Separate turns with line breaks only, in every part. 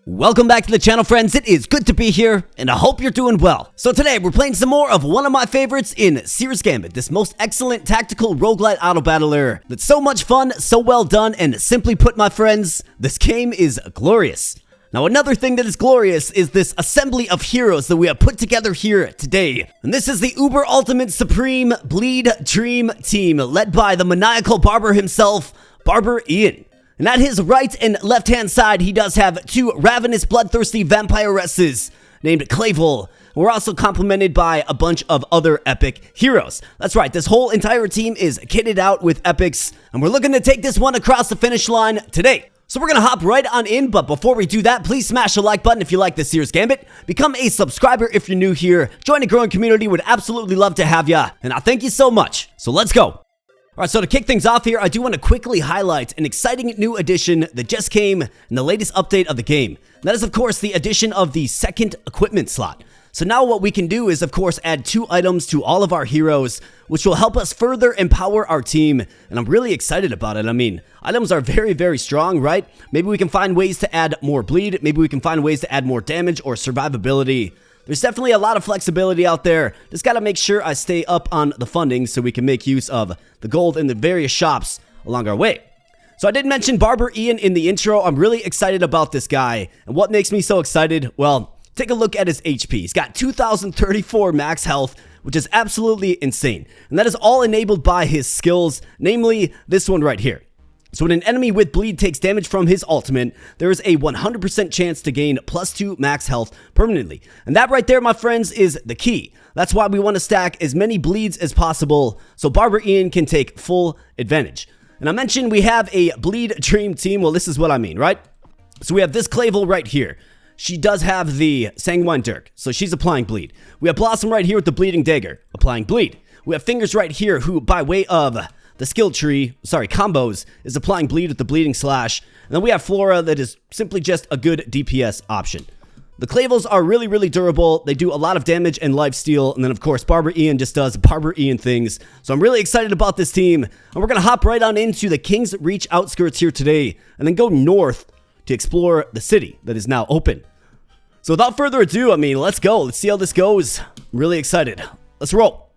Welcome back to the channel, friends. It is good to be here, and I hope you're doing well. So today, we're playing some more of one of my favorites in Seer's Gambit, this most excellent tactical roguelite auto-battler that's so much fun, so well done, and simply put, my friends, this game is glorious. Now, another thing that is glorious is this assembly of heroes that we have put together here today. And this is the Uber Ultimate Supreme Bleed Dream Team, led by the maniacal barber himself, Barber Ian. And at his right and left-hand side, he does have two ravenous, bloodthirsty vampiresses named Clavel. We're also complemented by a bunch of other epic heroes. That's right, this whole entire team is kitted out with epics, and we're looking to take this one across the finish line today. So we're gonna hop right on in, but before we do that, please smash the like button if you like this Seer's Gambit. Become a subscriber if you're new here. Join a growing community, would absolutely love to have ya, and I thank you so much. So let's go. Alright, so to kick things off here, I do want to quickly highlight an exciting new addition that just came in the latest update of the game. And that is, of course, the addition of the second equipment slot. So now what we can do is, of course, add 2 items to all of our heroes, which will help us further empower our team, and I'm really excited about it. I mean, items are very, very strong, right? Maybe we can find ways to add more bleed, maybe we can find ways to add more damage or survivability. There's definitely a lot of flexibility out there. Just gotta make sure I stay up on the funding so we can make use of the gold in the various shops along our way. So I did mention Barber Ian in the intro. I'm really excited about this guy. And what makes me so excited? Well, take a look at his HP. He's got 2,034 max health, which is absolutely insane. And that is all enabled by his skills, namely this one right here. So when an enemy with bleed takes damage from his ultimate, there is a 100% chance to gain +2 max health permanently. And that right there, my friends, is the key. That's why we want to stack as many bleeds as possible so Barber Ian can take full advantage. And I mentioned we have a bleed dream team. Well, this is what I mean, right? So we have this Clavel right here. She does have the Sanguine Dirk, so she's applying bleed. We have Blossom right here with the bleeding dagger, applying bleed. We have Fingers right here, who by way of the skill tree, combos, is applying bleed with the bleeding slash. And then we have Flora that is simply just a good DPS option. The Clavels are really, really durable. They do a lot of damage and lifesteal. And then, of course, Barber Ian just does Barber Ian things. So I'm really excited about this team. And we're going to hop right on into the King's Reach outskirts here today, and then go north to explore the city that is now open. So without further ado, I mean, let's go. Let's see how this goes. I'm really excited. Let's roll.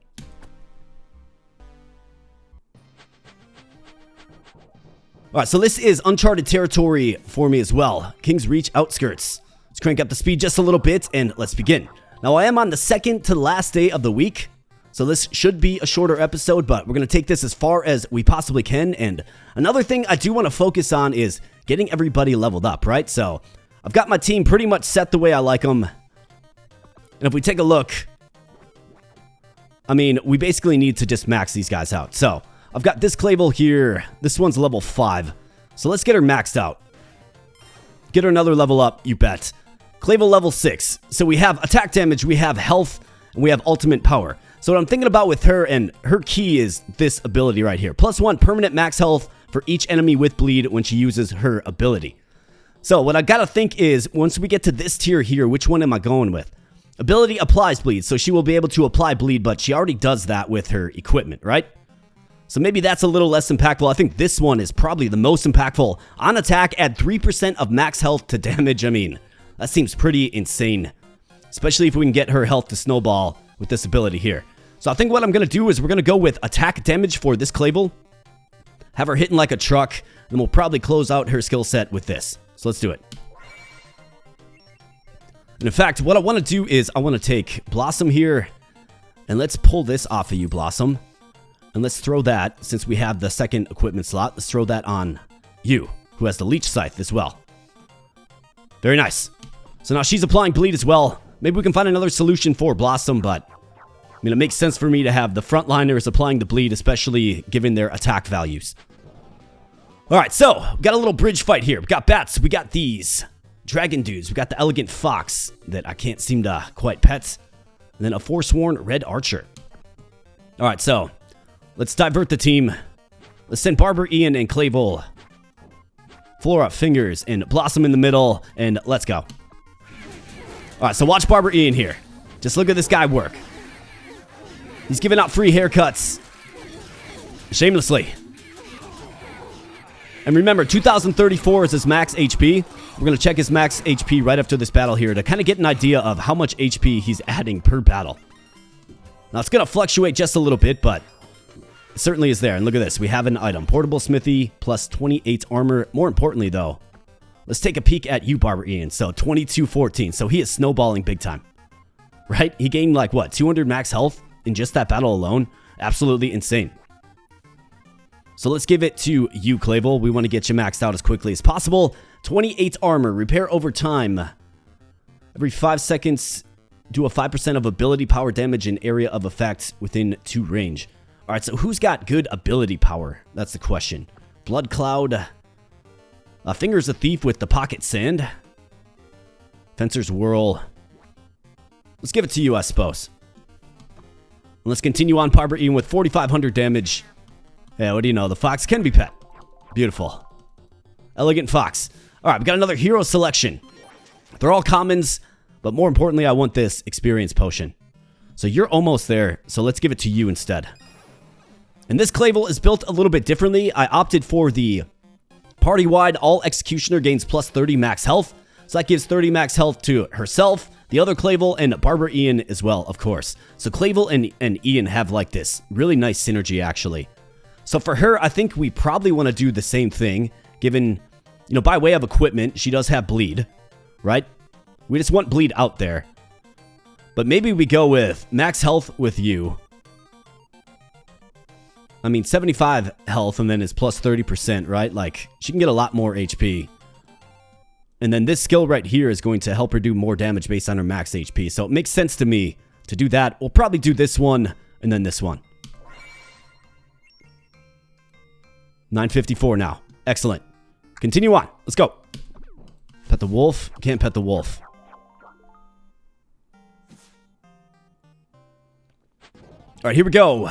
Alright, so this is uncharted territory for me as well. King's Reach outskirts. Let's crank up the speed just a little bit, and let's begin. Now, I am on the second to last day of the week, so this should be a shorter episode, but we're going to take this as far as we possibly can. And another thing I do want to focus on is getting everybody leveled up, right? So I've got my team pretty much set the way I like them. And if we take a look, I mean, we basically need to just max these guys out. So I've got this Clavel here. This one's level 5. So let's get her maxed out. Get her another level up, you bet. Clavel level 6. So we have attack damage, we have health, and we have ultimate power. So what I'm thinking about with her, and her key is this ability right here. +1 permanent max health for each enemy with bleed when she uses her ability. So what I gotta think is, once we get to this tier here, which one am I going with? Ability applies bleed, so she will be able to apply bleed, but she already does that with her equipment, right? So maybe that's a little less impactful. I think this one is probably the most impactful. On attack, add 3% of max health to damage. I mean, that seems pretty insane, especially if we can get her health to snowball with this ability here. So I think what I'm going to do is we're going to go with attack damage for this Clavel, have her hitting like a truck, and we'll probably close out her skill set with this. So let's do it. And in fact, what I want to do is I want to take Blossom here, and let's pull this off of you, Blossom. And let's throw that, since we have the second equipment slot, let's throw that on you, who has the Leech Scythe as well. Very nice. So now she's applying bleed as well. Maybe we can find another solution for Blossom, but I mean, it makes sense for me to have the frontliners applying the bleed, especially given their attack values. Alright, so we got a little bridge fight here. We got bats, we got these dragon dudes, we got the elegant fox that I can't seem to quite pet, and then a forsworn red archer. Alright, so let's divert the team. Let's send Barber Ian and Clavel, Flora, Fingers, and Blossom in the middle, and let's go. Alright, so watch Barber Ian here. Just look at this guy work. He's giving out free haircuts shamelessly. And remember, 2034 is his max HP. We're going to check his max HP right after this battle here to kind of get an idea of how much HP he's adding per battle. Now, it's going to fluctuate just a little bit, but it certainly is there. And look at this. We have an item. Portable Smithy plus 28 armor. More importantly, though, let's take a peek at you, Barber Ian. So, 2214. So, he is snowballing big time. Right? He gained, like, what, 200 max health in just that battle alone? Absolutely insane. So let's give it to you, Clavel. We want to get you maxed out as quickly as possible. 28 armor. Repair over time. Every 5 seconds, do a 5% of ability power damage in area of effect within 2 range. All right, so who's got good ability power? That's the question. Blood Cloud. Finger's a Thief with the Pocket Sand. Fencer's Whirl. Let's give it to you, I suppose. And let's continue on Barber Ian with 4,500 damage. Yeah, what do you know? The Fox can be pet. Beautiful. Elegant Fox. All right, we got another hero selection. They're all commons, but more importantly, I want this experience potion. So you're almost there, so let's give it to you instead. And this Clavel is built a little bit differently. I opted for the party-wide all executioner gains plus 30 max health. So that gives 30 max health to herself, the other Clavel, and Barber Ian as well, of course. So Clavel and Ian have like this really nice synergy, actually. So for her, I think we probably want to do the same thing, given, you know, by way of equipment, she does have bleed, right? We just want bleed out there. But maybe we go with max health with you. I mean, 75 health and then it's plus 30%, right? Like, she can get a lot more HP. And then this skill right here is going to help her do more damage based on her max HP. So it makes sense to me to do that. We'll probably do this one and then this one. 954 now. Excellent. Continue on. Let's go. Pet the wolf. Can't pet the wolf. All right, here we go.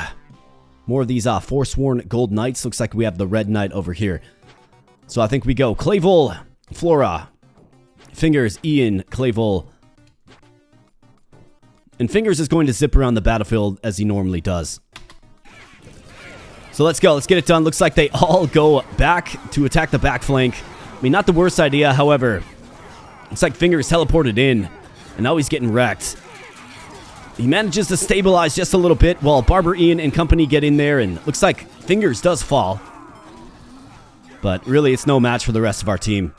More of these Forsworn Gold Knights. Looks like we have the Red Knight over here. So I think we go Clavel, Flora, Fingers, Ian, Clavel. And Fingers is going to zip around the battlefield as he normally does. So let's go. Let's get it done. Looks like they all go back to attack the back flank. I mean, not the worst idea. However, looks like Fingers teleported in, and now he's getting wrecked. He manages to stabilize just a little bit while Barber Ian and company get in there, and looks like Fingers does fall. But really, it's no match for the rest of our team.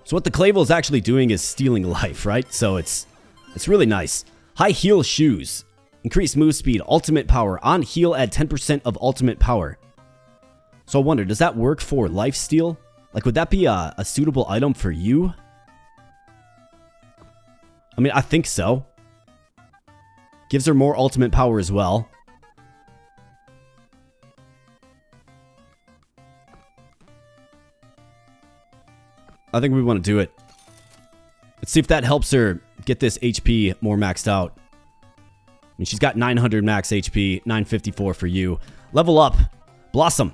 So what the Clavel is actually doing is stealing life, right? So it's really nice. High heel shoes. Increase move speed, ultimate power. On heal, add 10% of ultimate power. So I wonder, does that work for lifesteal? Like, would that be a suitable item for you? I mean, I think so. Gives her more ultimate power as well. I think we want to do it. Let's see if that helps her get this HP more maxed out. I mean, she's got 900 max HP, 954 for you. Level up. Blossom.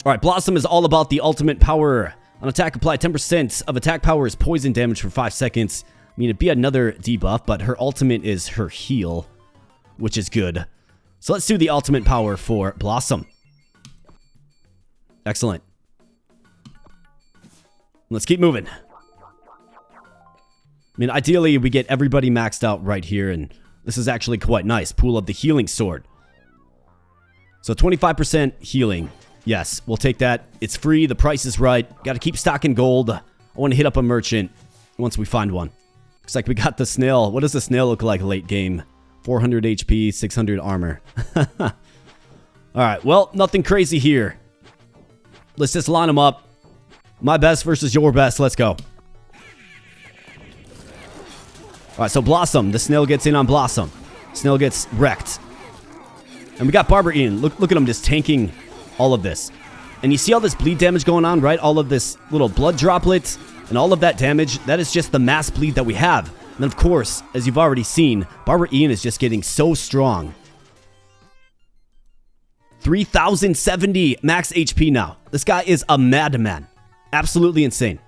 All right, Blossom is all about the ultimate power. On attack, apply 10% of attack power is poison damage for 5 seconds. I mean, it'd be another debuff, but her ultimate is her heal, which is good. So let's do the ultimate power for Blossom. Excellent. Let's keep moving. I mean, ideally, we get everybody maxed out right here, and this is actually quite nice. Pool of the Healing Sword. So 25% healing. Yes, we'll take that. It's free. The price is right. Got to keep stocking gold. I want to hit up a merchant once we find one. Looks like we got the snail. What does the snail look like late game? 400 HP, 600 armor. All right, well, nothing crazy here. Let's just line them up. My best versus your best. Let's go. All right, so Blossom. The snail gets in on Blossom. Snail gets wrecked. And we got Barber Ian. Look at him just tanking all of this. And you see all this bleed damage going on, right? All of this little blood droplets and all of that damage. That is just the mass bleed that we have. And then, of course, as you've already seen, Barber Ian is just getting so strong. 3,070 max HP now. This guy is a madman. Absolutely insane.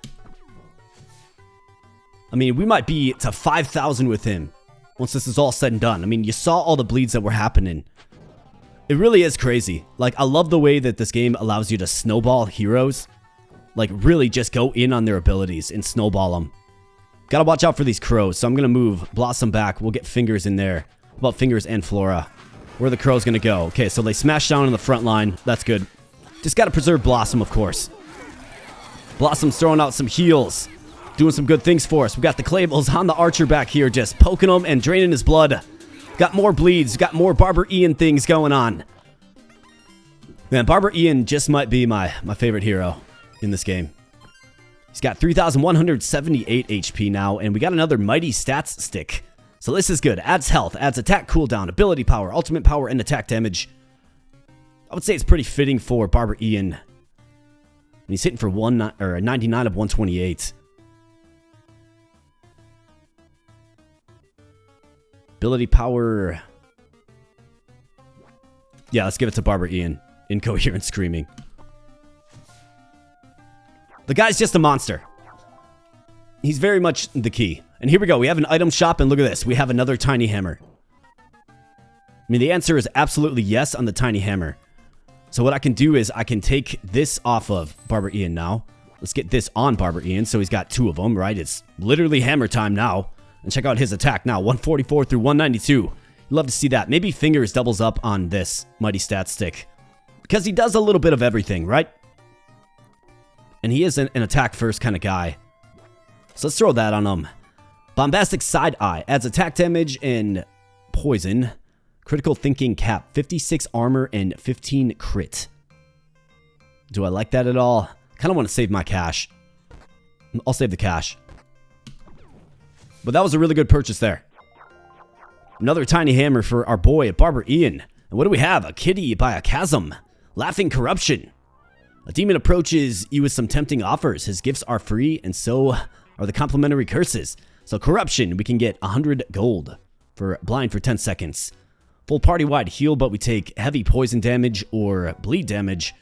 I mean, we might be to 5,000 with him once this is all said and done. I mean, you saw all the bleeds that were happening. It really is crazy. Like, I love the way that this game allows you to snowball heroes. Like, really just go in on their abilities and snowball them. Gotta watch out for these crows, so I'm gonna move Blossom back. We'll get Fingers in there. How about Fingers and Flora? Where are the crows gonna go? Okay, so they smash down in the front line. That's good. Just gotta preserve Blossom, of course. Blossom's throwing out some heals. Doing some good things for us. We got the Claybles on the Archer back here, just poking him and draining his blood. Got more bleeds. Got more Barber Ian things going on. Man, Barber Ian just might be my favorite hero in this game. He's got 3,178 HP now, and we got another Mighty Stats stick. So this is good. Adds health, adds attack cooldown, ability power, ultimate power, and attack damage. I would say it's pretty fitting for Barber Ian. And he's hitting for 99 of 128. Ability power. Yeah, let's give it to Barber Ian. Incoherent screaming. The guy's just a monster. He's very much the key. And here we go. We have an item shop, and look at this. We have another tiny hammer. I mean, the answer is absolutely yes on the tiny hammer. So what I can do is I can take this off of Barber Ian now. Let's get this on Barber Ian, so he's got two of them, right? It's literally hammer time now. And check out his attack now, 144 through 192. You'd love to see that. Maybe Fingers doubles up on this Mighty Stat stick. Because he does a little bit of everything, right? And he is an attack first kind of guy. So let's throw that on him. Bombastic Side Eye. Adds attack damage and poison. Critical Thinking Cap. 56 armor and 15 crit. Do I like that at all? Kind of want to save my cash. I'll save the cash. But that was a really good purchase there. Another tiny hammer for our boy, Barber Ian. And what do we have? A kitty by a chasm. Laughing Corruption. A demon approaches you with some tempting offers. His gifts are free, and so are the complimentary curses. So Corruption, we can get 100 gold for blind for 10 seconds. Full party-wide heal, but we take heavy poison damage or bleed damage.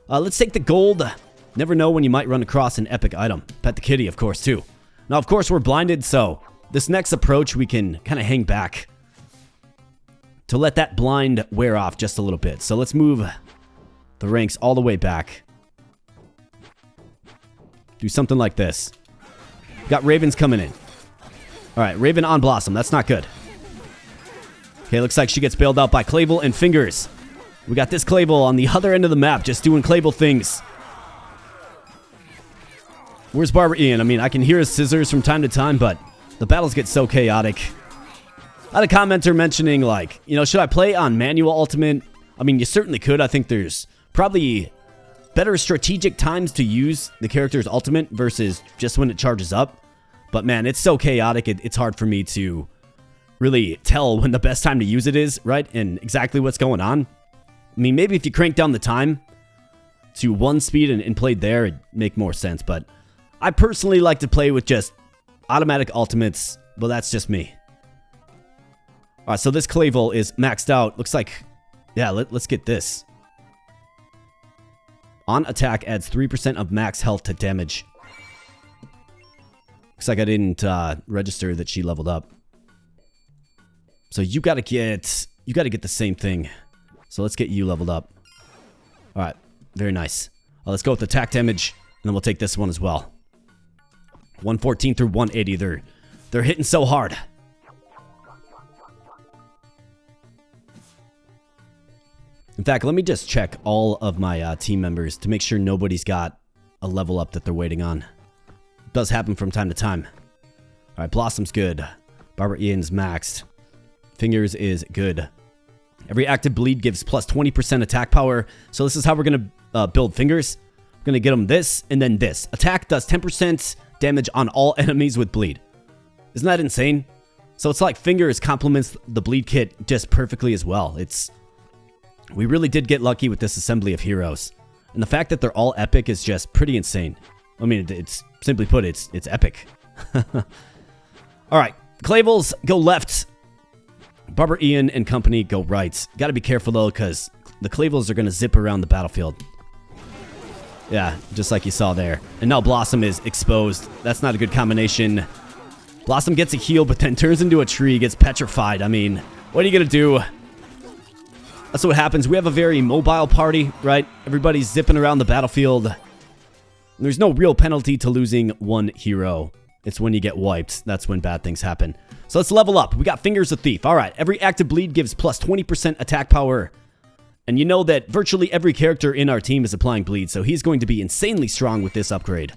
Let's take the gold. Never know when you might run across an epic item. Pet the kitty, of course, too. Now, of course, we're blinded, so this next approach, we can kind of hang back to let that blind wear off just a little bit. So let's move the ranks all the way back. Do something like this. Got Ravens coming in. All right, Raven on Blossom. That's not good. Okay, looks like she gets bailed out by Clavel and Fingers. We got this Clavel on the other end of the map, just doing Clavel things. Where's Barber Ian? I mean, I can hear his scissors from time to time, but the battles get so chaotic. I had a commenter mentioning, like, you know, should I play on manual ultimate? I mean, you certainly could. I think there's probably better strategic times to use the character's ultimate versus just when it charges up. But man, it's so chaotic, it's hard for me to really tell when the best time to use it is, right? And exactly what's going on. I mean, maybe if you crank down the time to 1 speed and played there, it'd make more sense. But I personally like to play with just automatic ultimates, but that's just me. Alright, so this Clavel is maxed out. Looks like, yeah, let's get this. On attack adds 3% of max health to damage. Looks like I didn't register that she leveled up. So you gotta get the same thing. So let's get you leveled up. Alright, very nice. Let's go with attack damage, and then we'll take this one as well. 114 through 180. They're hitting so hard. In fact, let me just check all of my team members to make sure nobody's got a level up that they're waiting on. It does happen from time to time. Alright, Blossom's good. Barber Ian's maxed. Fingers is good. Every active bleed gives plus 20% attack power. So this is how we're going to build Fingers. We're going to get them this and then this. Attack does 10% damage on all enemies with bleed. Isn't that insane? So it's like Fingers complements the bleed kit just perfectly as well. We really did get lucky with this assembly of heroes. And the fact that they're all epic is just pretty insane. I mean, it's simply put, it's epic. Alright, Clavels go left. Barber Ian and company go right. Gotta be careful though, because the Clavels are going to zip around the battlefield. Yeah, just like you saw there. And now Blossom is exposed. That's not a good combination. Blossom gets a heal, but then turns into a tree, gets petrified. I mean, what are you going to do? That's what happens. We have a very mobile party, right? Everybody's zipping around the battlefield. There's no real penalty to losing one hero. It's when you get wiped. That's when bad things happen. So let's level up. We got Fingers of Thief. All right. Every active bleed gives plus 20% attack power. And you know that virtually every character in our team is applying bleed, so he's going to be insanely strong with this upgrade.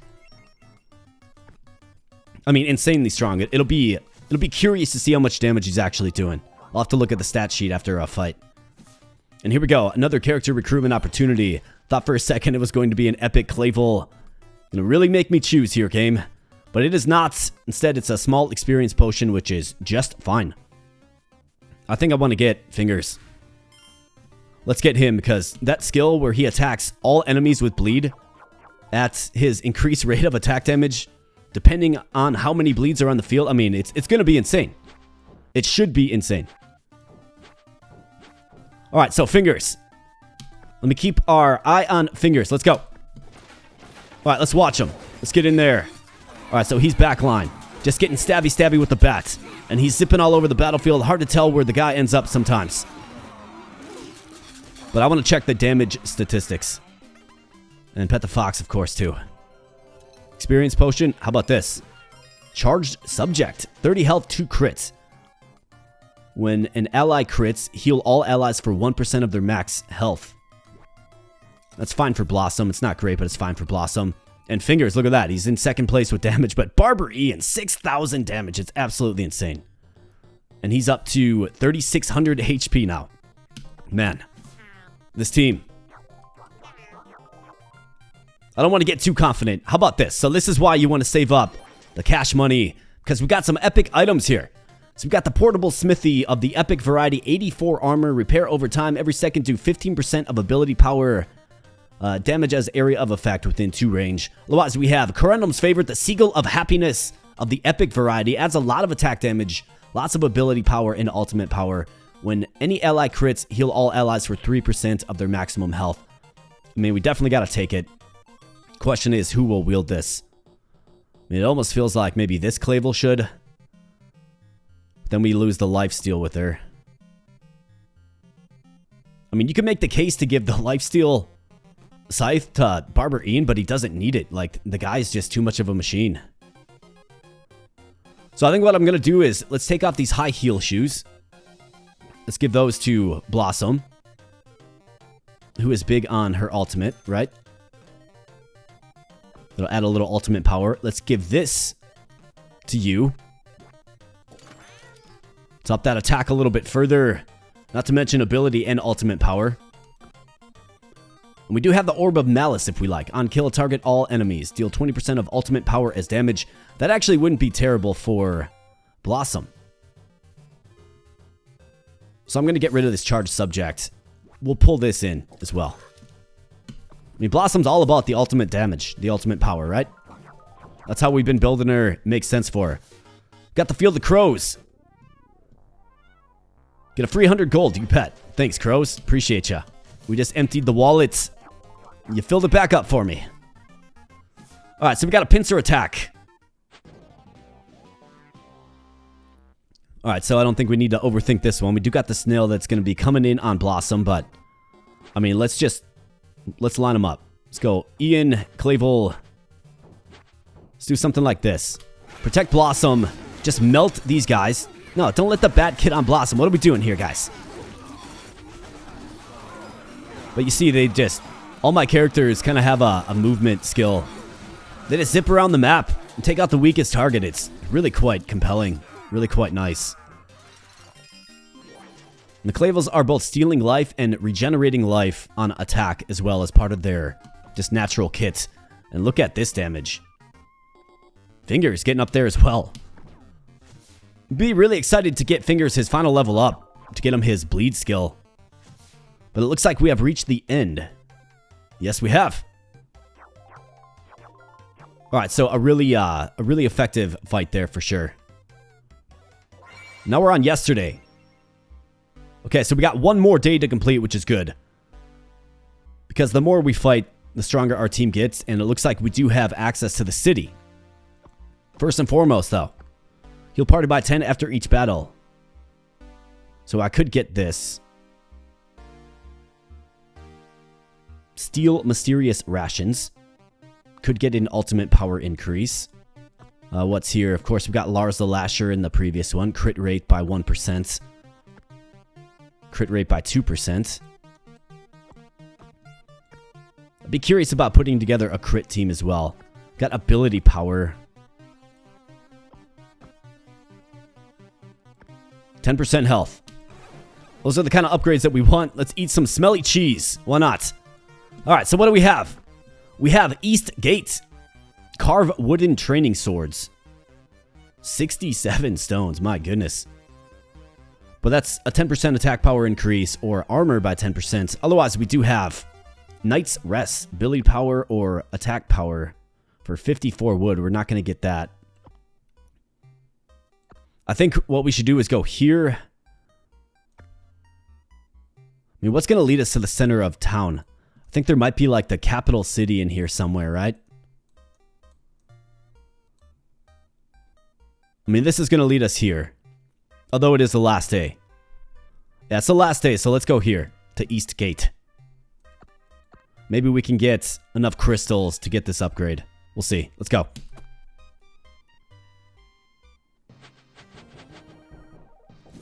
I mean, insanely strong. It'll be curious to see how much damage he's actually doing. I'll have to look at the stat sheet after a fight. And here we go. Another character recruitment opportunity. Thought for a second it was going to be an epic Clavel. Gonna really make me choose here, game. But it is not. Instead, it's a small experience potion, which is just fine. I think I want to get Fingers. Let's get him, because that skill where he attacks all enemies with bleed at his increased rate of attack damage, depending on how many bleeds are on the field, I mean, it's going to be insane. It should be insane. All right, so Fingers. Let me keep our eye on Fingers. Let's go. All right, let's watch him. Let's get in there. All right, so he's backline. Just getting stabby with the bat. And he's zipping all over the battlefield. Hard to tell where the guy ends up sometimes. But I want to check the damage statistics. And pet the fox, of course, too. Experience potion. How about this? Charged subject. 30 health, 2 crits. When an ally crits, heal all allies for 1% of their max health. That's fine for Blossom. It's not great, but it's fine for Blossom. And Fingers, look at that. He's in second place with damage. But Barber Ian, 6,000 damage. It's absolutely insane. And he's up to 3,600 HP now. Man. This team. I don't want to get too confident. How about this? So this is why you want to save up the cash money, because we got some epic items here. So we got the portable smithy of the epic variety, 84 armor, repair over time, every second do 15% of ability power, damage as area of effect within 2 range. Otherwise, we have Corundum's favorite, the Seagull of Happiness of the epic variety, adds a lot of attack damage, lots of ability power and ultimate power. When any ally crits, heal all allies for 3% of their maximum health. I mean, we definitely got to take it. Question is, who will wield this? I mean, it almost feels like maybe this Clavel should. Then we lose the lifesteal with her. I mean, you can make the case to give the lifesteal scythe to Barber Ian, but he doesn't need it. Like, the guy's just too much of a machine. So I think what I'm going to do is, let's take off these high heel shoes. Let's give those to Blossom, who is big on her ultimate, right? It'll add a little ultimate power. Let's give this to you. Let's up that attack a little bit further. Not to mention ability and ultimate power. And we do have the Orb of Malice if we like. On kill, target all enemies. Deal 20% of ultimate power as damage. That actually wouldn't be terrible for Blossom. So I'm going to get rid of this charged subject. We'll pull this in as well. I mean, Blossom's all about the ultimate damage, the ultimate power, right? That's how we've been building her. Makes sense for her. Got the Field of Crows. Get a free 100 gold, you pet. Thanks, Crows. Appreciate ya. We just emptied the wallets. You filled it back up for me. Alright, so we got a pincer attack. Alright, so I don't think we need to overthink this one. We do got the snail that's going to be coming in on Blossom, but... I mean, let's line them up. Let's go Ian, Clavel. Let's do something like this. Protect Blossom. Just melt these guys. No, don't let the bat kid on Blossom. What are we doing here, guys? But you see, they just... all my characters kind of have a movement skill. They just zip around the map and take out the weakest target. It's really quite compelling. Really quite nice. And the Clavels are both stealing life and regenerating life on attack as well as part of their just natural kit. And look at this damage. Fingers getting up there as well. Be really excited to get Fingers his final level up. To get him his bleed skill. But it looks like we have reached the end. Yes, we have. Alright, so a really effective fight there for sure. Now we're on yesterday. Okay, so we got one more day to complete, which is good. Because the more we fight, the stronger our team gets, and it looks like we do have access to the city. First and foremost, though, heal party by 10 after each battle. So I could get this. Steal Mysterious Rations. Could get an ultimate power increase. What's here? Of course, we've got Lars the Lasher in the previous one. Crit rate by 1%. Crit rate by 2%. I'd be curious about putting together a crit team as well. Got ability power. 10% health. Those are the kind of upgrades that we want. Let's eat some smelly cheese. Why not? Alright, so what do we have? We have East Gate. Carve wooden training swords. 67 stones. My goodness. But that's a 10% attack power increase or armor by 10%. Otherwise, we do have Knight's Rest. Ability power or attack power for 54 wood. We're not going to get that. I think what we should do is go here. I mean, what's going to lead us to the center of town? I think there might be like the capital city in here somewhere, right? I mean, this is going to lead us here. Although it is the last day. Yeah, it's the last day, so let's go here to East Gate. Maybe we can get enough crystals to get this upgrade. We'll see. Let's go.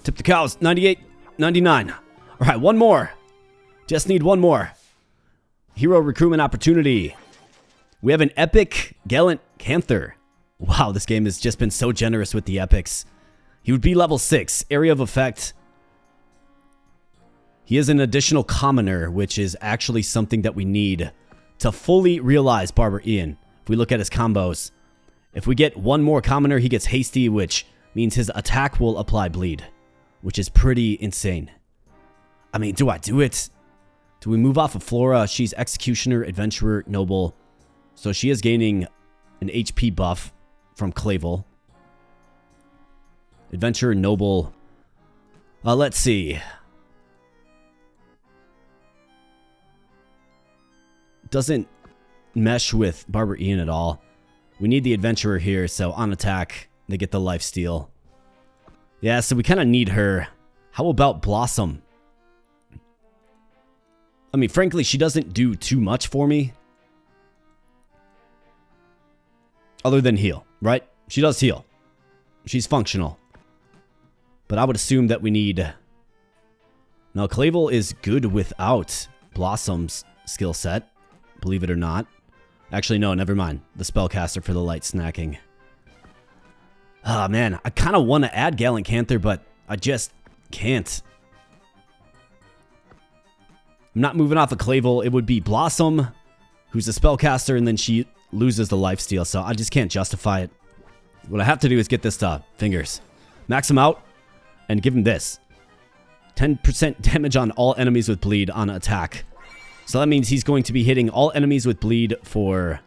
Tip the cows. 98, 99. All right, one more. Just need one more. Hero recruitment opportunity. We have an epic Gallant Canther. Wow, this game has just been so generous with the epics. He would be level 6. Area of effect. He is an additional commoner, which is actually something that we need to fully realize Barber Ian. If we look at his combos. If we get one more commoner, he gets hasty, which means his attack will apply bleed. Which is pretty insane. I mean, do I do it? Do we move off of Flora? She's Executioner, Adventurer, Noble. So she is gaining an HP buff from Clavel. Adventurer, Noble. Let's see. Doesn't mesh with Barber Ian at all. We need the Adventurer here, so on attack, they get the lifesteal. Yeah, so we kind of need her. How about Blossom? I mean, frankly, she doesn't do too much for me. Other than heal, right? She does heal. She's functional. But I would assume that we need... Now, Clavel is good without Blossom's skill set. Believe it or not. Actually, no, never mind. The spellcaster for the light snacking. Oh, man. I kind of want to add Gallant Canther, but I just can't. I'm not moving off of Clavel. It would be Blossom, who's a spellcaster, and then she loses the lifesteal, so I just can't justify it. What I have to do is get this to Fingers. Max him out, and give him this. 10% damage on all enemies with bleed on attack. So that means he's going to be hitting all enemies with bleed for,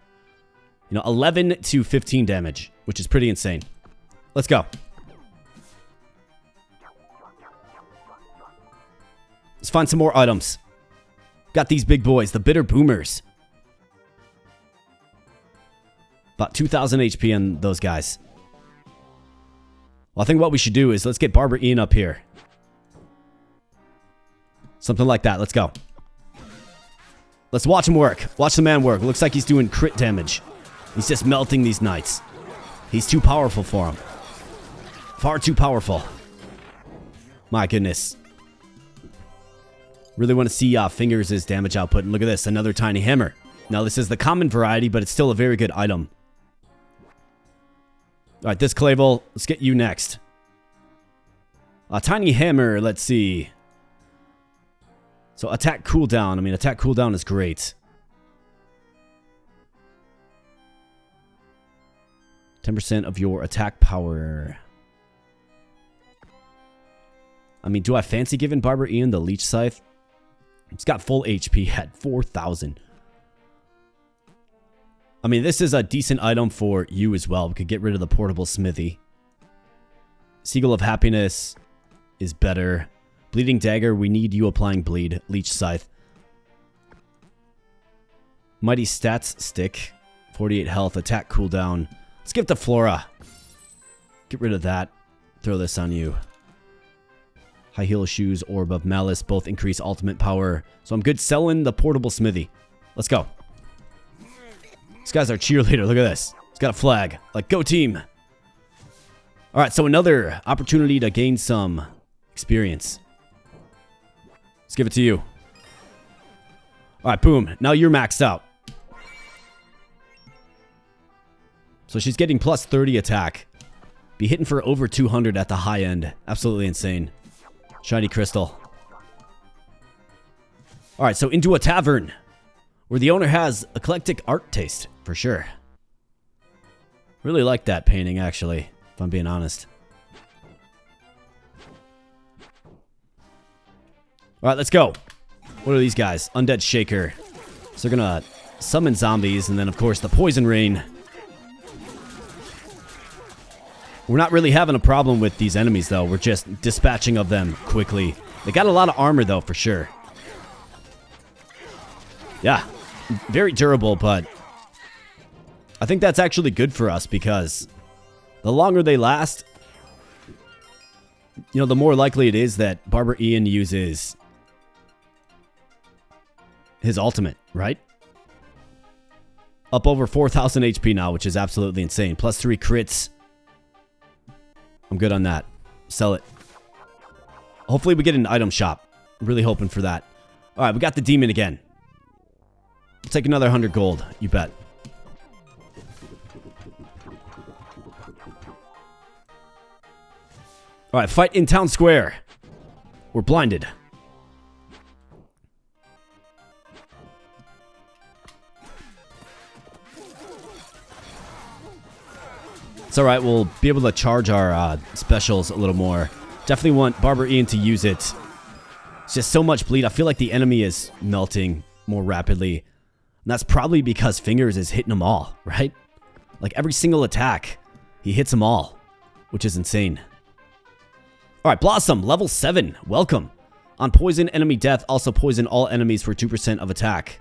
11 to 15 damage, which is pretty insane. Let's go. Let's find some more items. Got these big boys, the Bitter Boomers. About 2,000 HP on those guys. Well, I think what we should do is let's get Barber Ian up here. Something like that. Let's go. Let's watch him work. Watch the man work. Looks like he's doing crit damage. He's just melting these knights. He's too powerful for him. Far too powerful. My goodness. Really want to see Fingers' damage output. And look at this. Another tiny hammer. Now, this is the common variety, but it's still a very good item. Alright, this Clavel. Let's get you next. A tiny hammer. Let's see. So, attack cooldown. I mean, attack cooldown is great. 10% of your attack power. I mean, do I fancy giving Barber Ian the Leech Scythe? It's got full HP at 4,000. I mean, this is a decent item for you as well. We could get rid of the portable smithy. Seagull of Happiness is better. Bleeding Dagger, we need you applying bleed. Leech Scythe. Mighty Stats Stick. 48 health. Attack cooldown. Let's give it to Flora. Get rid of that. Throw this on you. High heel shoes, Orb of Malice. Both increase ultimate power. So I'm good selling the portable smithy. Let's go. This guy's our cheerleader. Look at this. He's got a flag. Like, go team. All right, so another opportunity to gain some experience. Let's give it to you. All right, boom. Now you're maxed out. So she's getting plus 30 attack. Be hitting for over 200 at the high end. Absolutely insane. Shiny crystal. All right, so into a tavern where the owner has eclectic art taste, for sure. Really like that painting, actually, if I'm being honest. All right, let's go. What are these guys? Undead Shaker. So they're going to summon zombies, and then, of course, the Poison Rain. We're not really having a problem with these enemies, though. We're just dispatching of them quickly. They got a lot of armor, though, for sure. Yeah, very durable, but I think that's actually good for us because the longer they last, you know, the more likely it is that Barber Ian uses his ultimate, right? Up over 4,000 HP now, which is absolutely insane. Plus 3 crits. I'm good on that. Sell it. Hopefully we get an item shop. Really hoping for that. All right, we got the demon again. We'll take another 100 gold. You bet. All right, fight in town square. We're blinded. It's all right. We'll be able to charge our specials a little more. Definitely want Barber Ian to use it. It's just so much bleed. I feel like the enemy is melting more rapidly. And that's probably because Fingers is hitting them all, right? Like every single attack, he hits them all, which is insane. All right, Blossom, level 7. Welcome. On poison, enemy death, also poison all enemies for 2% of attack.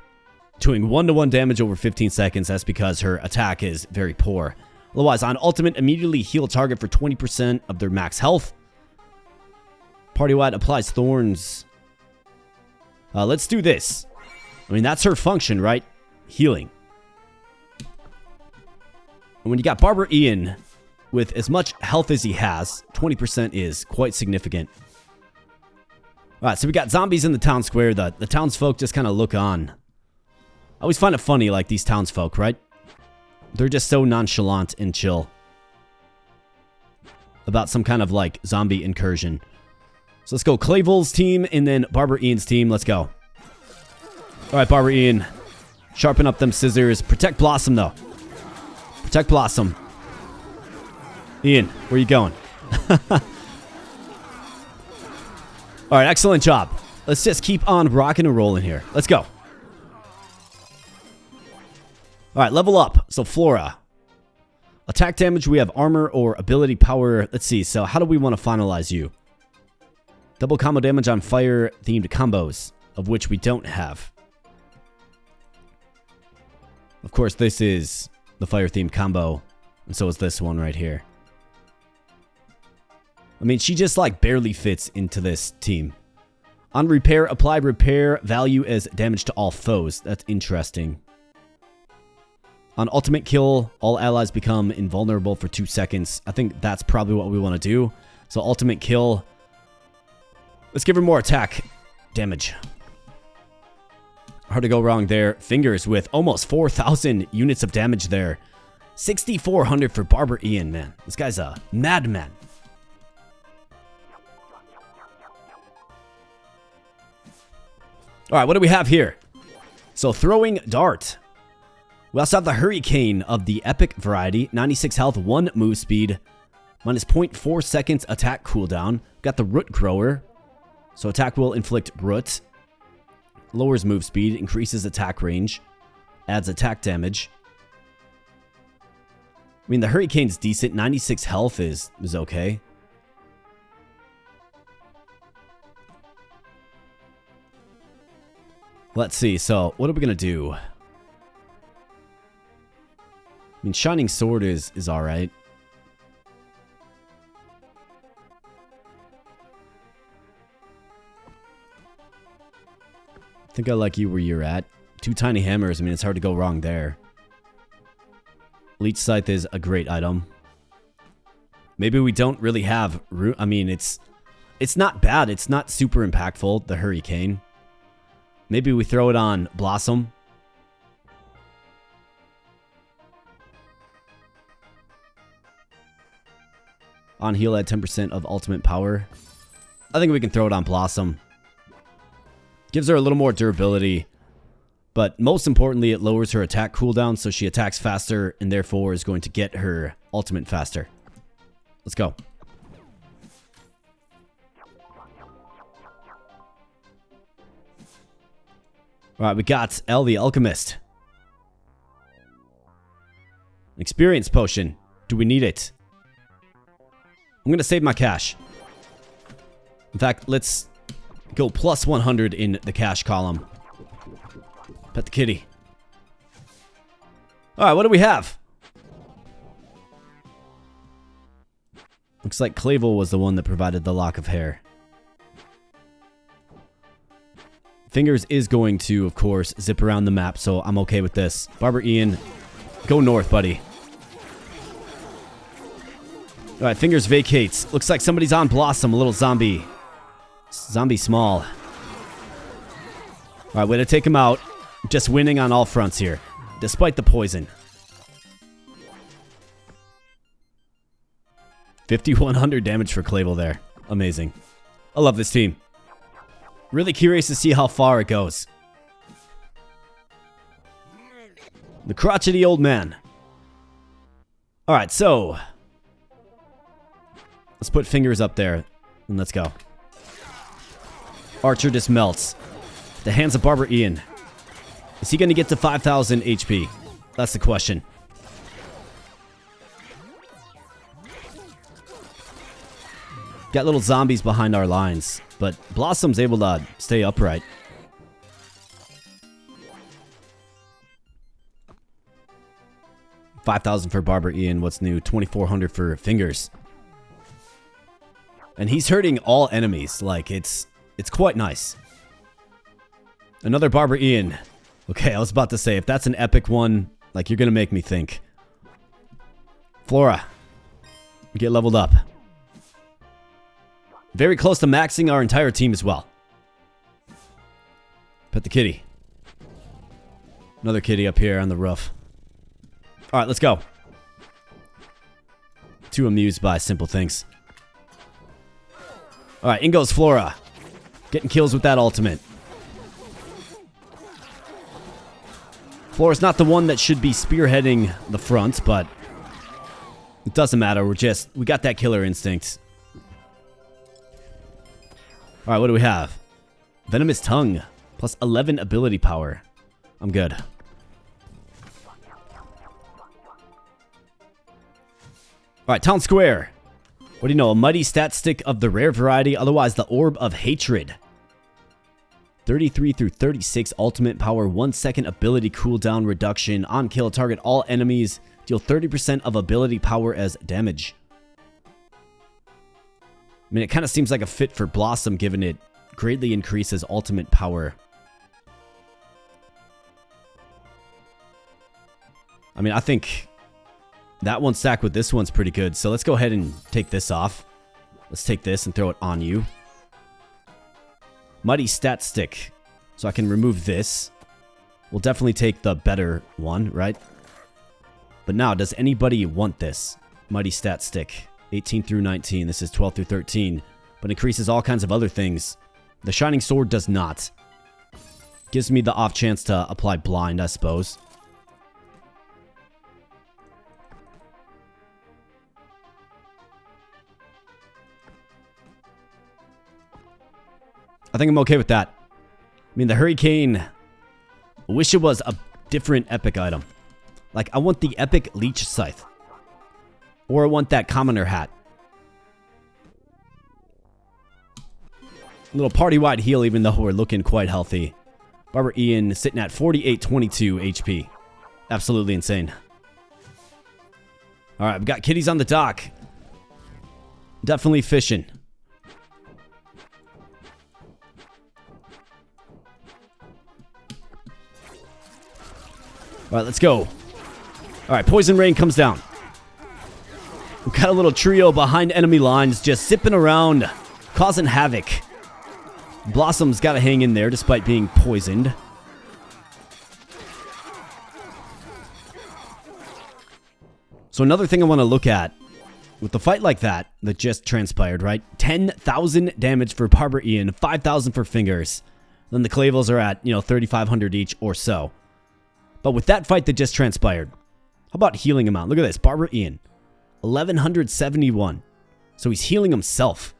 Doing 1-to-1 damage over 15 seconds. That's because her attack is very poor. Otherwise, on ultimate, immediately heal target for 20% of their max health. Party-wide applies thorns. Let's do this. I mean, that's her function, right? Healing. And when you got Barber Ian with as much health as he has, 20% is quite significant. All right, so we got zombies in the town square. The townsfolk just kind of look on. I always find it funny, like, these townsfolk, right? They're just so nonchalant and chill about some kind of, like, zombie incursion. So let's go Clavel's team and then Barber Ian's team. Let's go. All right, Barber Ian. Sharpen up them scissors. Protect Blossom, though. Protect Blossom. Ian, where you going? All right, excellent job. Let's just keep on rocking and rolling here. Let's go. All right, level up. So Flora. Attack damage, we have armor or ability power. Let's see. So how do we want to finalize you? Double combo damage on fire-themed combos, of which we don't have. Of course, this is the fire-themed combo, and so is this one right here. I mean, she just, like, barely fits into this team. On repair, apply repair value as damage to all foes. That's interesting. On ultimate kill, all allies become invulnerable for 2 seconds. I think that's probably what we want to do. So ultimate kill. Let's give her more attack damage. Hard to go wrong there. Fingers with almost 4,000 units of damage there. 6,400 for Barber Ian, man. This guy's a madman. All right, what do we have here? So throwing dart. We also have the Hurricane of the epic variety. 96 health, 1 move speed. Minus 0.4 seconds attack cooldown. Got the Root Grower. So attack will inflict root. Lowers move speed, increases attack range, adds attack damage. I mean, the Hurricane's decent. 96 health is okay. Let's see. So what are we going to do? I mean, Shining Sword is all right. I think I like you where you're at. 2 tiny hammers. I mean, it's hard to go wrong there. Leech Scythe is a great item. Maybe we don't really have... I mean, it's not bad. It's not super impactful, the Hurricane. Maybe we throw it on Blossom. On heal at 10% of ultimate power. I think we can throw it on Blossom. Gives her a little more durability. But most importantly, it lowers her attack cooldown, so she attacks faster and therefore is going to get her ultimate faster. Let's go. Alright, we got El the Alchemist. Experience potion. Do we need it? I'm going to save my cash. In fact, let's go plus 100 in the cash column. Pet the kitty. Alright, what do we have? Looks like Clavel was the one that provided the lock of hair. Fingers is going to, of course, zip around the map, so I'm okay with this. Barber Ian, go north, buddy. Alright, Fingers vacates. Looks like somebody's on Blossom, a little zombie. Zombie small. Alright, way to take him out. Just winning on all fronts here, despite the poison. 5,100 damage for Clavel there. Amazing. I love this team. Really curious to see how far it goes. The crotchety old man. Alright, so... let's put Fingers up there, and let's go. Archer just melts. The hands of Barber Ian. Is he going to get to 5,000 HP? That's the question. Got little zombies behind our lines, but Blossom's able to stay upright. $5,000 for Barber Ian. What's new? 2,400 for Fingers. And he's hurting all enemies. Like, it's quite nice. Another Barber Ian. Okay, I was about to say, if that's an epic one, like, you're gonna make me think. Flora. Get leveled up. Very close to maxing our entire team as well. Pet the kitty. Another kitty up here on the roof. Alright, let's go. Too amused by simple things. Alright, in goes Flora. Getting kills with that ultimate. Flora's not the one that should be spearheading the front, but it doesn't matter. We got that killer instinct. Alright, what do we have? Venomous Tongue. Plus 11 ability power. I'm good. Alright, Town Square. What do you know? A mighty stat stick of the rare variety, otherwise the Orb of Hatred. 33 through 36 ultimate power, 1 second ability cooldown reduction. On kill, target all enemies. Deal 30% of ability power as damage. I mean, it kind of seems like a fit for Blossom, given it greatly increases ultimate power. I mean, I think that one stacked with this one's pretty good. So let's go ahead and take this off. Let's take this and throw it on you. Mighty Stat Stick. So I can remove this. We'll definitely take the better one, right? But now, does anybody want this? Mighty Stat Stick. 18 through 19. This is 12 through 13. But increases all kinds of other things. The Shining Sword does not. Gives me the off chance to apply blind, I suppose. I think I'm okay with that. I mean, the Hurricane, I wish it was a different epic item. Like, I want the epic Leech Scythe. Or I want that commoner hat. A little party-wide heal, even though we're looking quite healthy. Barber Ian sitting at 4822 HP. Absolutely insane. Alright, we've got kitties on the dock. Definitely fishing. All right, let's go. All right, Poison Rain comes down. We've got a little trio behind enemy lines just zipping around, causing havoc. Blossom's got to hang in there despite being poisoned. So another thing I want to look at, with the fight like that just transpired, right? 10,000 damage for Barber Ian, 5,000 for Fingers. Then the Clavels are at, 3,500 each or so. But with that fight that just transpired, how about healing amount? Look at this, Barber Ian, 1,171. So he's healing himself.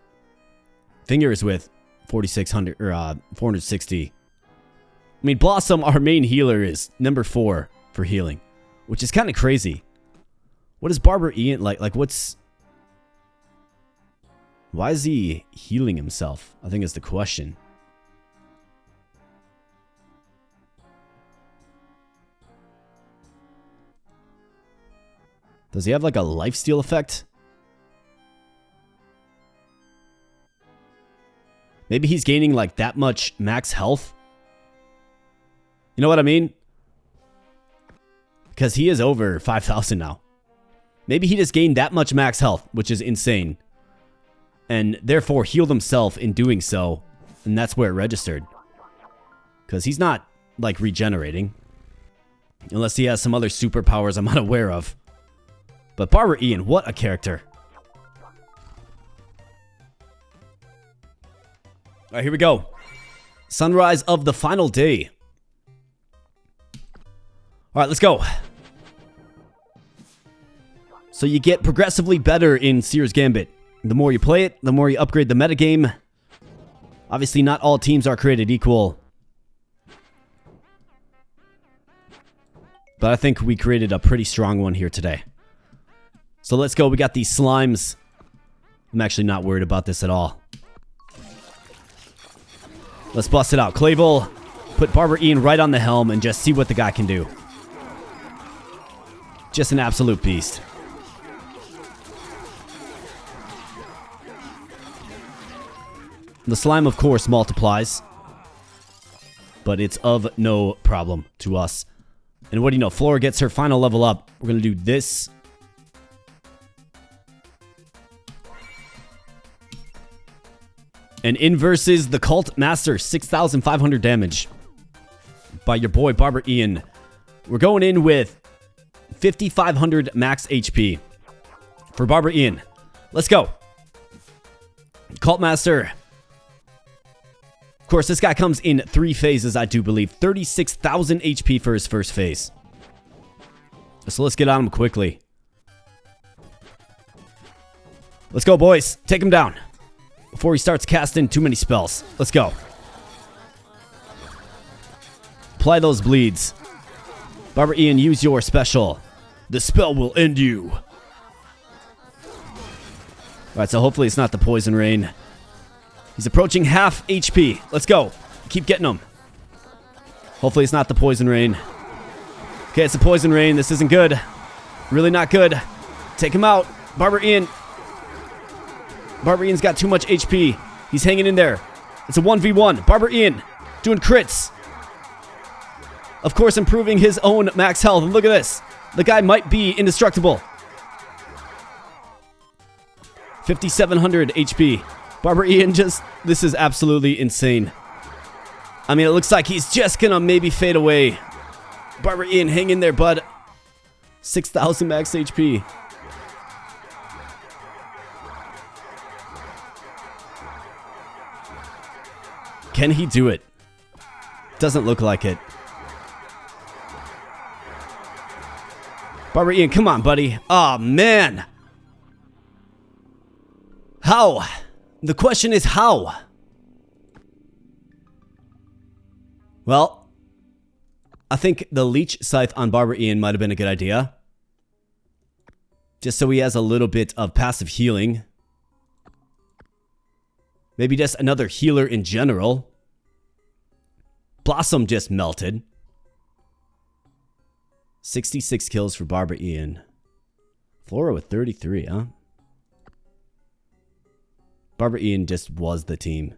Fingers with 4,600 or 460. I mean, Blossom, our main healer, is number 4 for healing, which is kind of crazy. What is Barber Ian like? Why is he healing himself? I think is the question. Does he have like a lifesteal effect? Maybe he's gaining like that much max health. You know what I mean? Because he is over 5,000 now. Maybe he just gained that much max health, which is insane. And therefore healed himself in doing so. And that's where it registered. Because he's not, like, regenerating. Unless he has some other superpowers I'm unaware of. But Barber Ian, what a character. Alright, here we go. Sunrise of the final day. Alright, let's go. So you get progressively better in Seer's Gambit. The more you play it, the more you upgrade the metagame. Obviously, not all teams are created equal. But I think we created a pretty strong one here today. So let's go. We got these slimes. I'm actually not worried about this at all. Let's bust it out. Clavel, put Barber Ian right on the helm and just see what the guy can do. Just an absolute beast. The slime, of course, multiplies. But it's of no problem to us. And what do you know? Flora gets her final level up. We're going to do this. And in versus the Cult Master, 6,500 damage. By your boy, Barber Ian. We're going in with 5,500 max HP. For Barber Ian. Let's go. Cult Master. Of course, this guy comes in 3 phases, I do believe. 36,000 HP for his first phase. So let's get on him quickly. Let's go, boys. Take him down. Before he starts casting too many spells. Let's go. Apply those bleeds. Barber Ian, use your special. The spell will end you. Alright, so hopefully it's not the Poison Rain. He's approaching half HP. Let's go. Keep getting him. Hopefully it's not the Poison Rain. Okay, it's the Poison Rain. This isn't good. Really not good. Take him out. Barber Ian. Barber Ian's got too much HP. He's hanging in there. It's a 1v1. Barber Ian doing crits. Of course, improving his own max health. And look at this. The guy might be indestructible. 5,700 HP. Barber Ian this is absolutely insane. I mean, it looks like he's just gonna maybe fade away. Barber Ian, hang in there, bud. 6,000 max HP. Can he do it? Doesn't look like it. Barber Ian, come on, buddy. Oh, man. How? The question is how? Well, I think the Leech Scythe on Barber Ian might have been a good idea. Just so he has a little bit of passive healing. Maybe just another healer in general. Blossom just melted. 66 kills for Barber Ian. Flora with 33, huh? Barber Ian just was the team.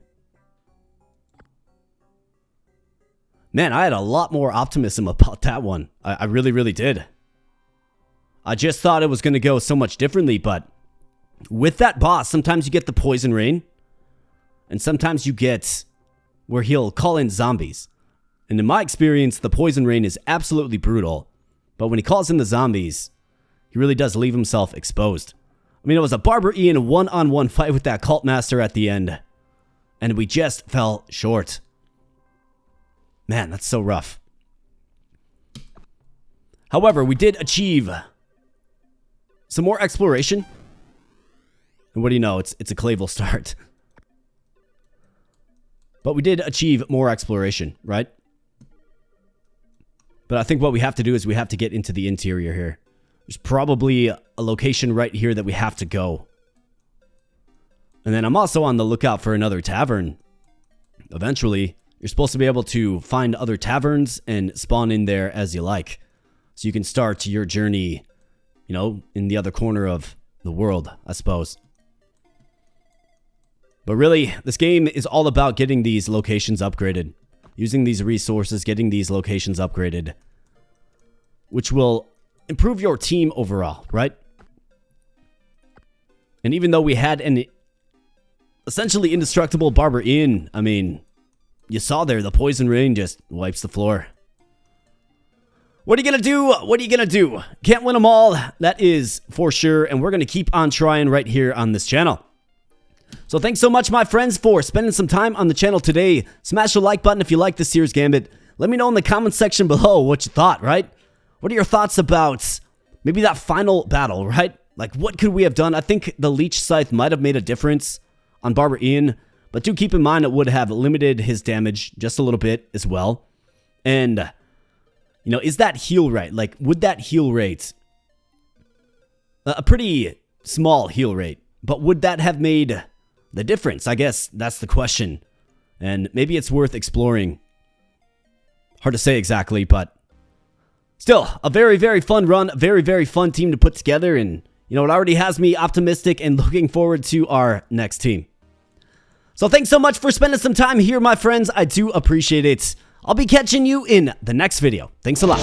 Man, I had a lot more optimism about that one. I really, really did. I just thought it was going to go so much differently, but with that boss, sometimes you get the poison rain, and sometimes you get where he'll call in zombies. And in my experience, the poison rain is absolutely brutal, but when he calls in the zombies, he really does leave himself exposed. I mean, it was a Barber Ian one-on-one fight with that cult master at the end, and we just fell short. Man, that's so rough. However, we did achieve some more exploration. And what do you know? It's a Clavel start. But we did achieve more exploration, right? But I think what we have to do is we have to get into the interior here. There's probably a location right here that we have to go. And then I'm also on the lookout for another tavern. Eventually, you're supposed to be able to find other taverns and spawn in there as you like. So you can start your journey, you know, in the other corner of the world, I suppose. But really, this game is all about getting these locations upgraded. Using these resources, getting these locations upgraded. Which will improve your team overall, right? And even though we had an essentially indestructible Barber Ian, I mean, you saw there, the poison rain just wipes the floor. What are you gonna do? What are you gonna do? Can't win them all, that is for sure, and we're gonna keep on trying right here on this channel. So thanks so much, my friends, for spending some time on the channel today. Smash the like button if you like the Seer's Gambit. Let me know in the comments section below what you thought, right? What are your thoughts about maybe that final battle, right? Like, what could we have done? I think the Leech Scythe might have made a difference on Barber Ian, but do keep in mind it would have limited his damage just a little bit as well. And, you know, is that heal rate? Like, would that heal rate, a pretty small heal rate, but would that have made the difference? I guess that's the question. And maybe it's worth exploring. Hard to say exactly, but still, a very, very fun run, very, very fun team to put together, and, you know, it already has me optimistic and looking forward to our next team. So thanks so much for spending some time here, my friends. I do appreciate it. I'll be catching you in the next video. Thanks a lot.